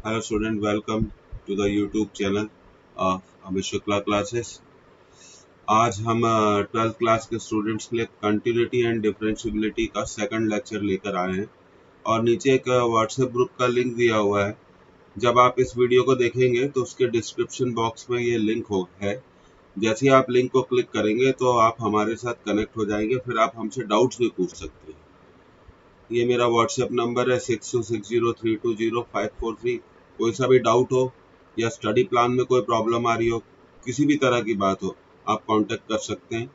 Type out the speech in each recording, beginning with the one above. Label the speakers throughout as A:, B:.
A: Hello student, welcome to the YouTube channel of Amit Shukla classes. आज हम 12th class के students के लिए कंटिन्यूटी एंड डिफरेंशिएबिलिटी का सेकंड लेक्चर लेकर आए हैं और नीचे एक व्हाट्सएप ग्रुप का लिंक दिया हुआ है। जब आप इस वीडियो को देखेंगे तो उसके डिस्क्रिप्शन बॉक्स में ये लिंक है। जैसे ही आप लिंक को क्लिक करेंगे तो आप हमारे साथ कनेक्ट हो जाएंगे, फिर आप हमसे डाउट्स भी पूछ सकते हैं। ये मेरा व्हाट्सएप नंबर है 6260320543। कोई सा भी डाउट हो या स्टडी प्लान में कोई प्रॉब्लम आ रही हो, किसी भी तरह की बात हो, आप कांटेक्ट कर सकते हैं।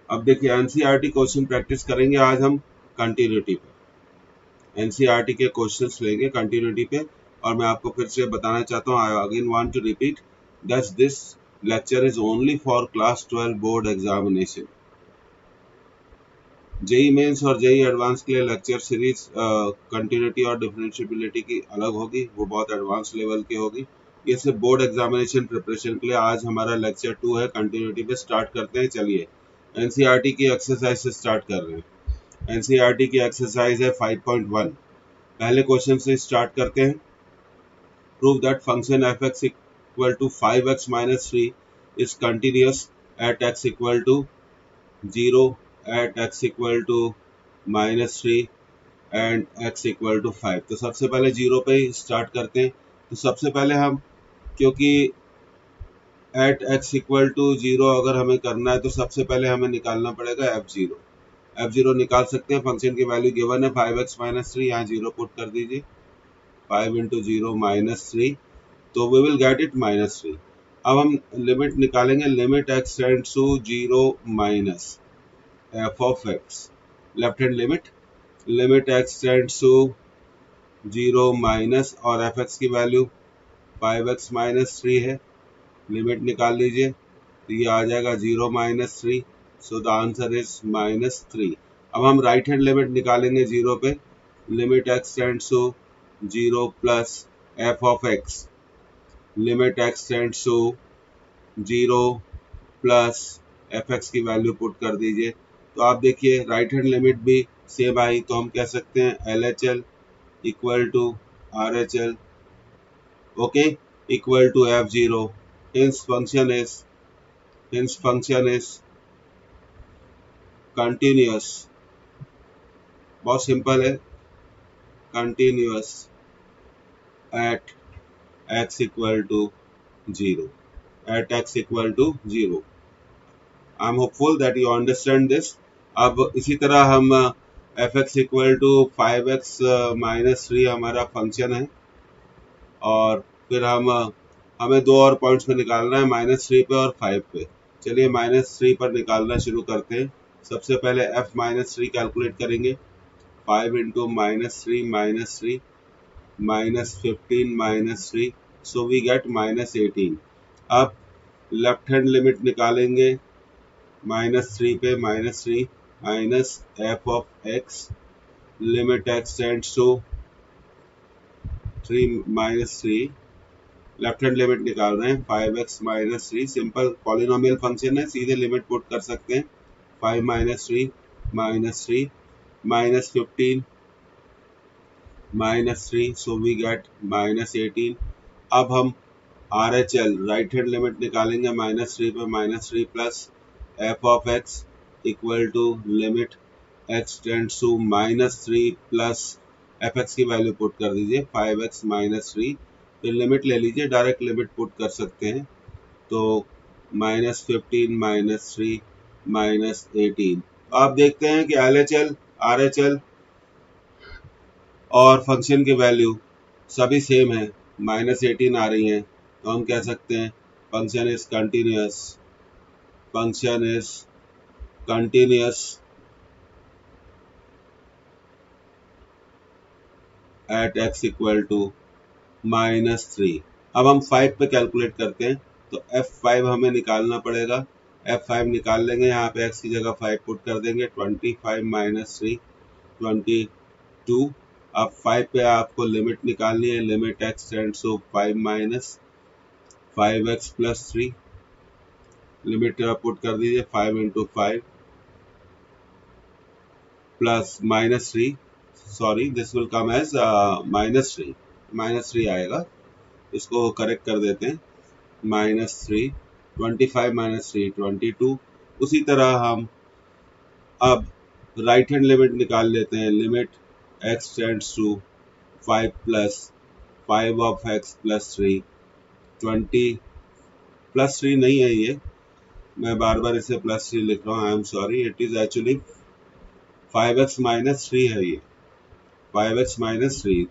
A: अब देखिए एनसीईआरटी क्वेश्चन प्रैक्टिस करेंगे आज हम कंटिन्यूटी पे। एनसीईआरटी के क्वेश्चंस लेंगे कंटिन्यूटी पे और मैं आपको फिर से बताना चाहता हूँ, I again want to repeat that this lecture is only for class 12 board examination. JEE mains और जेई एडवांस के लिए लेक्चर सीरीज कंटिन्यूटी और डिफरेंशिएबिलिटी की अलग होगी, वो बहुत एडवांस लेवल की होगी। ये सिर्फ बोर्ड एग्जामिनेशन प्रिपरेशन के लिए। आज हमारा लेक्चर 2 है कंटिन्यूटी पे। स्टार्ट करते हैं, चलिए एनसीईआरटी की एक्सरसाइज से स्टार्ट कर रहे हैं। एनसीईआरटी की एक्सरसाइज है 5.1। पहले क्वेश्चन से स्टार्ट करते हैं। Prove that function f x equal to 5x minus 3 is continuous at x equal to 0 at x equal to -3 and x equal to 5। तो सबसे पहले 0 पे ही स्टार्ट करते हैं। तो सबसे पहले हम, क्योंकि एट x इक्वल टू 0 अगर हमें करना है तो सबसे पहले हमें निकालना पड़ेगा f0। f0 निकाल सकते हैं, फंक्शन की वैल्यू गिवन है 5x माइनस 3, यहाँ 0 पुट कर दीजिए। 5 इंटू 0 -3, तो वी विल गेट इट -3। अब हम लिमिट निकालेंगे, limit x tends to 0 minus f of x, left hand limit x tends to 0 minus, और एफ एक्स की वैल्यू 5x माइनस 3 है। लिमिट निकाल लीजिए तो ये आ जाएगा 0 minus 3, so the answer is -3। अब हम राइट हैंड लिमिट निकालेंगे 0 पे। Limit x tends to 0 plus f of x, limit x tends to 0 plus f x की वैल्यू पुट कर दीजिए। तो आप देखिए राइट हैंड लिमिट भी सेम आई, तो हम कह सकते हैं L H L equal to R H L, okay, equal to f zero. Hence function is continuous. बहुत सिंपल है, continuous at x equal to 0, at x equal to 0। I am hopeful that you understand this. अब इसी तरह हम f x equal to 5x minus 3 हमारा function है, और फिर हमें दो और पॉइंट्स पे निकालना है, -3 पे और 5 पे। चलिए -3 पर निकालना शुरू करते हैं। सबसे पहले f -3 कैलकुलेट करेंगे। 5 इंटू -3 -15 -3, सो वी गेट -18। अब लेफ्ट हैंड लिमिट निकालेंगे -3 पे, -3 minus f of x, limit x tends to 3 -3, left hand limit निकाल रहे हैं 5x minus 3। Simple polynomial function है, सीधे लिमिट पुट कर सकते हैं। 5 -3 -3 -15 -3, सो वी गेट -18। अब हम R H L right hand limit निकालेंगे -3 पे, -3 plus f of x equal to limit x tends to -3 plus f x की वैल्यू पुट कर दीजिए 5x माइनस 3। फिर लिमिट ले लीजिए, डायरेक्ट लिमिट पुट कर सकते हैं। तो -15 -3 -18। आप देखते हैं कि L H L, are H L और फंक्शन की वैल्यू सभी सेम है, -18 आ रही हैं। तो हम कह सकते हैं function is continuous, function is continuous at x equal to -3। अब हम 5 पे कैलकुलेट करते हैं, तो f5 हमें निकालना पड़ेगा। f5 निकाल लेंगे, यहाँ पे x की जगह 5 पुट कर देंगे। 25 माइनस 3 22। अब 5 पे आपको लिमिट निकालनी है, limit x tends to 5 minus 5x plus 3, limit put कर दीजिए 5 into 5 plus -3, sorry this will come as -3, -3 आएगा, इसको करेक्ट कर देते हैं। -3, 25 -3 22। उसी तरह हम अब राइट हैंड लिमिट निकाल लेते हैं। Limit x tends to 5 plus 5 of x plus 3, 20 plus 3 नहीं है ये, मैं बार बार इसे प्लस 3 लिख रहा हूँ, I am sorry, it is actually 5x minus 3 है ये, 5x minus 3,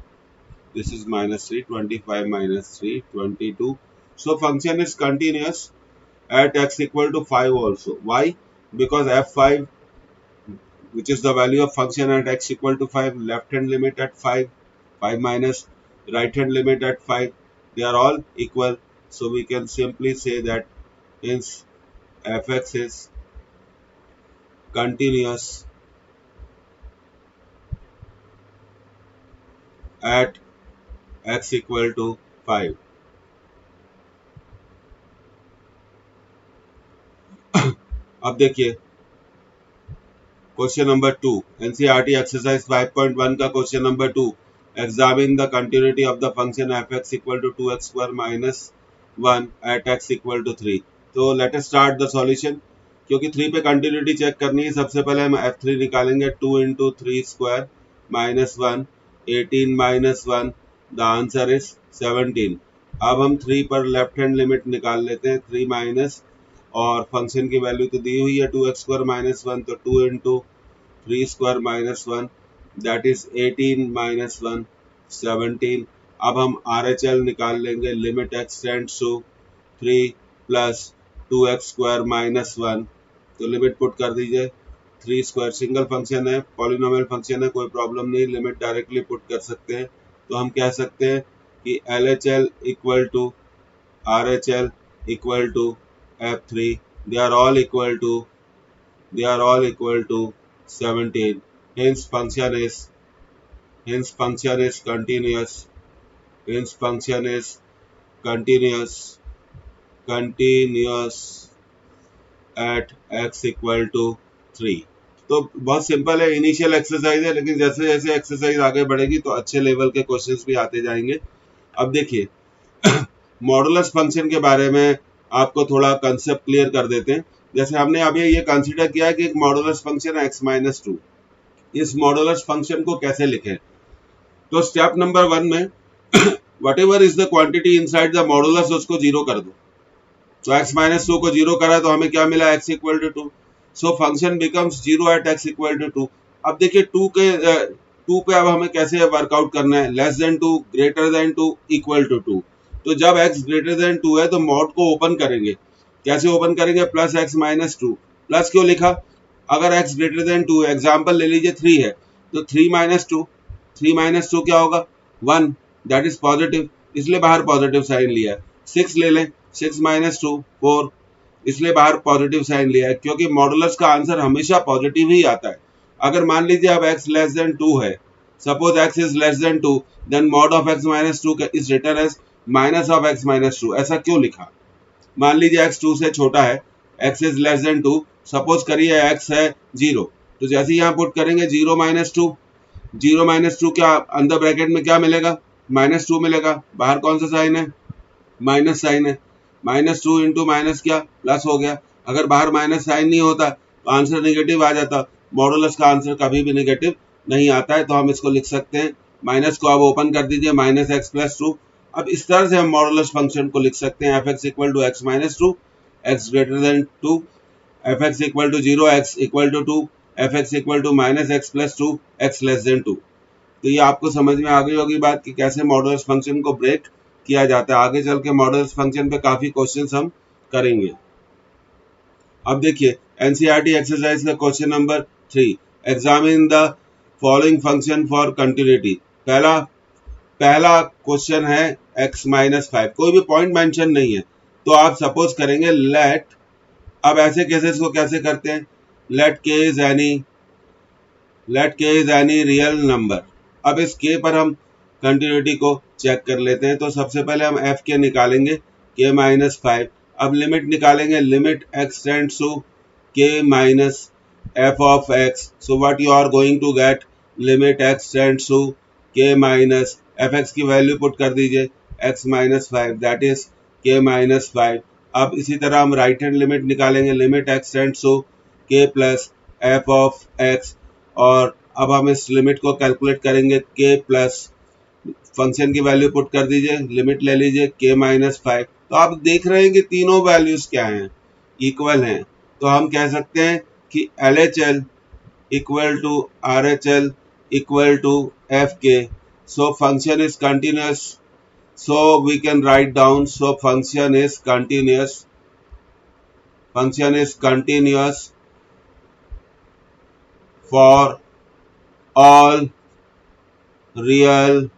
A: this is -3, 25 -3 22। So function is continuous at x equal to 5 also. Why? Because f5, which is the value of function at x equal to 5, left hand limit at 5, 5 minus right hand limit at 5, they are all equal. So we can simply say that hence fx is continuous at x equal to 5। अब देखिए question number 2, NCERT exercise 5.1 का question number 2, examine the continuity of the function f x equal to 2x square minus 1 at x equal to 3। तो let us start the solution. क्योंकि 3 पे continuity check करनी है, सबसे पहले हम f3 निकालेंगे। 2 into 3 square minus 1, 18 minus 1, the answer is 17। अब हम 3 पर लेफ्ट हैंड लिमिट निकाल लेते हैं। 3 माइनस, और फंक्शन की वैल्यू तो दी हुई है 2x स्क्वायर माइनस 1, तो 2 into 3 square minus 1, that is 18 minus 1, 17। अब हम RHL निकाल लेंगे। Limit x tends to 3 plus 2x square minus 1, तो लिमिट पुट कर दीजिए। 3 स्क्वायर सिंगल फंक्शन है, पॉलिनोमियल फंक्शन है, कोई प्रॉब्लम नहीं, लिमिट डायरेक्टली पुट कर सकते हैं। तो हम कह सकते हैं कि LHL equal to RHL equal to F3, they are all equal to 17। hence function is continuous, hence function is continuous at x equal to 3। तो बहुत सिंपल है, इनिशियल एक्सरसाइज है, लेकिन जैसे जैसे एक्सरसाइज आगे बढ़ेगी तो अच्छे लेवल के क्वेश्चंस भी आते जाएंगे। अब देखिए मॉडुलस फंक्शन के बारे में आपको थोड़ा कंसेप्ट क्लियर कर देते हैं। जैसे हमने अभी ये कंसीडर किया है कि एक मॉडुलस फंक्शन है x-2, इस मॉडुलस फंक्शन को कैसे लिखें। तो स्टेप नंबर 1 में what ever is the quantity inside the modulus, उसको जीरो कर दो। तो x-2 को जीरो करा तो हमें क्या मिला, x equal to 2। So function becomes zero at x equal to 2। अब देखिए 2 पे अब हमें कैसे वर्कआउट करना है। Less than 2, greater than 2, equal to 2। तो जब x ग्रेटर देन 2 है तो मॉड को ओपन करेंगे। कैसे ओपन करेंगे, प्लस x माइनस 2। प्लस क्यों लिखा, अगर x ग्रेटर देन 2 है, एग्जाम्पल ले लीजिए 3 है, तो 3 माइनस 2, 3 माइनस 2 क्या होगा, 1, दैट इज पॉजिटिव, इसलिए बाहर पॉजिटिव साइन लिया है। 6 ले लें, 6 माइनस 2, 4, इसलिए बाहर पॉजिटिव साइन लिया है, क्योंकि मॉडुलस का आंसर हमेशा पॉजिटिव ही आता है। अगर मान लीजिए अब x लेस देन 2 है, suppose x is less than 2, then mod of x minus 2 is written as minus of x minus 2। ऐसा क्यों लिखा, मान लीजिए x 2 से छोटा है, x is less than 2, suppose करिए x है 0, तो जैसे यहाँ पुट करेंगे 0 माइनस 2, 0 माइनस 2 क्या अंदर ब्रैकेट में क्या मिलेगा, माइनस 2 मिलेगा, बाहर कौन सा साइन है, माइनस साइन है। माइनस 2 इंटू माइनस क्या, प्लस हो गया। अगर बाहर माइनस साइन नहीं होता तो आंसर नेगेटिव आ जाता। मॉडुलस का आंसर कभी भी नेगेटिव नहीं आता है, तो हम इसको लिख सकते हैं, माइनस को अब ओपन कर दीजिए, माइनस एक्स प्लस 2। अब इस तरह से हम मॉडुलस फंक्शन को लिख सकते हैं, f x equal to x minus 2, x greater than 2, f x equal to 0, x equal to 2, f x equal to minus x plus 2, x less than 2। तो ये आपको समझ में आ गई होगी बात कि कैसे मॉडुलस फंक्शन को ब्रेक किया जाता है। आगे चल के मॉडुलस फंक्शन पे काफी क्वेश्चंस हम करेंगे। अब देखिए एनसीईआरटी एक्सरसाइज का question number 3, examine the following function for continuity. पहला क्वेश्चन है x माइनस 5, कोई भी पॉइंट मेंशन नहीं है, तो आप सपोज करेंगे लेट, अब ऐसे केसेस को कैसे करते हैं, let k is any real number. अब इस k पर हम कंटिन्यूटी को चेक कर लेते हैं। तो सबसे पहले हम f के निकालेंगे, k माइनस 5। अब लिमिट निकालेंगे, limit x tends to k minus f of x। So what you are going to get, limit x tends to k minus f x की वैल्यू पुट कर दीजिए x minus five that is k minus five. अब इसी तरह हम right hand limit निकालेंगे, limit x tends to k plus f of x, और अब हम इस लिमिट को कैलकुलेट करेंगे k प्लस फंक्शन की वैल्यू पुट कर दीजिए, लिमिट ले लीजिए k माइनस फाइव। तो आप देख रहे हैं कि तीनों वैल्यूज क्या हैं, इक्वल हैं। तो हम कह सकते हैं कि LHL equal to RHL equal to FK। So function is continuous, so we can write down, so function is continuous for all real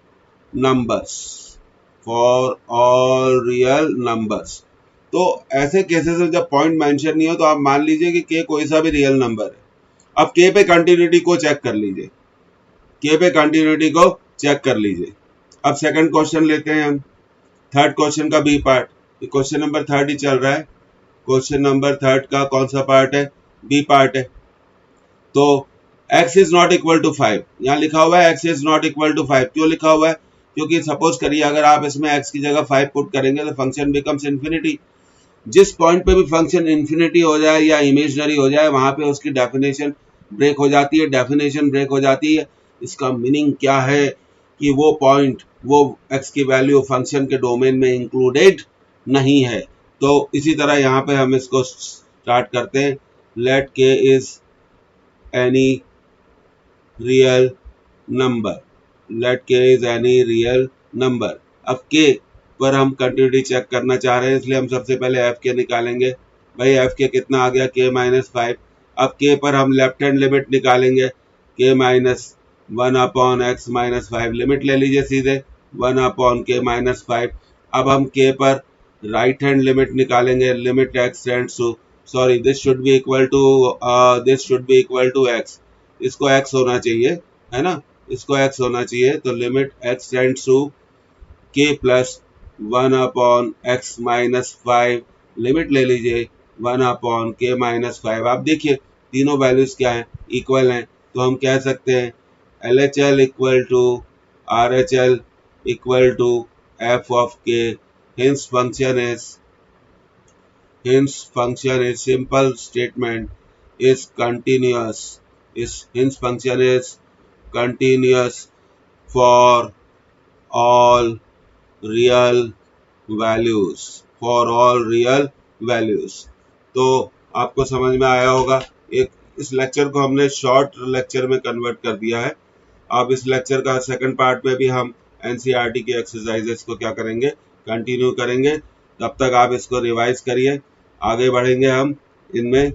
A: numbers, for all real numbers। तो ऐसे केसेस में जब पॉइंट मेंशन नहीं हो तो आप मान लीजिए कि k कोई सा भी रियल नंबर है। अब k पे कंटिन्यूटी को चेक कर लीजिए, k पे कंटिन्यूटी को चेक कर लीजिए। अब सेकंड क्वेश्चन लेते हैं हम, थर्ड क्वेश्चन का B part. Question number third ही चल रहा है, क्वेश्चन नंबर थर्ड का कौन सा पार्ट है, बी पार्ट है। तो x is not equal to five, यहाँ लिखा हुआ है x is not equal to five. क्यों लिखा हुआ है, क्योंकि सपोज करिए अगर आप इसमें x की जगह 5 पुट करेंगे तो फंक्शन बिकम्स इन्फिनिटी। जिस पॉइंट पे भी फंक्शन इन्फिनिटी हो जाए या इमेजनरी हो जाए वहां पे उसकी डेफिनेशन ब्रेक हो जाती है, डेफिनेशन ब्रेक हो जाती है। इसका मीनिंग क्या है कि वो पॉइंट, वो x की वैल्यू फंक्शन के डोमेन में इंक्लूडेड नहीं है। तो इसी तरह यहाँ पे हम इसको स्टार्ट करते हैं, let k is any real number, let k is any real number. अब k पर हम कंटिन्यूटी चेक करना चाह रहे हैं, इसलिए हम सबसे पहले एफ के निकालेंगे। भाई एफ के कितना आ गया, k माइनस फाइव। अब k पर हम लेफ्ट हैंड लिमिट निकालेंगे, k minus one upon x minus five, limit ले लीजिए सीधे, one upon k minus five. अब हम k पर राइट हैंड लिमिट निकालेंगे, limit x tends to, sorry this should be equal to x, इसको x होना चाहिए, है ना, इसको x होना चाहिए। तो limit x tends to k plus one upon x minus five, limit ले लीजिए one upon k minus five. आप देखिए तीनों वैल्यूज क्या हैं, इक्वल हैं। तो हम कह सकते हैं LHL equal to RHL equal to f of k। hence function is simple statement is continuous, hence function is continuous for all real values, for all real values। तो आपको समझ में आया होगा। एक इस लेक्चर को हमने शॉर्ट लेक्चर में कन्वर्ट कर दिया है। अब इस लेक्चर का सेकंड पार्ट में भी हम एनसीईआरटी की एक्सरसाइजेस को क्या करेंगे, कंटिन्यू करेंगे। तब तक आप इसको रिवाइज करिए, आगे बढ़ेंगे हम इनमें।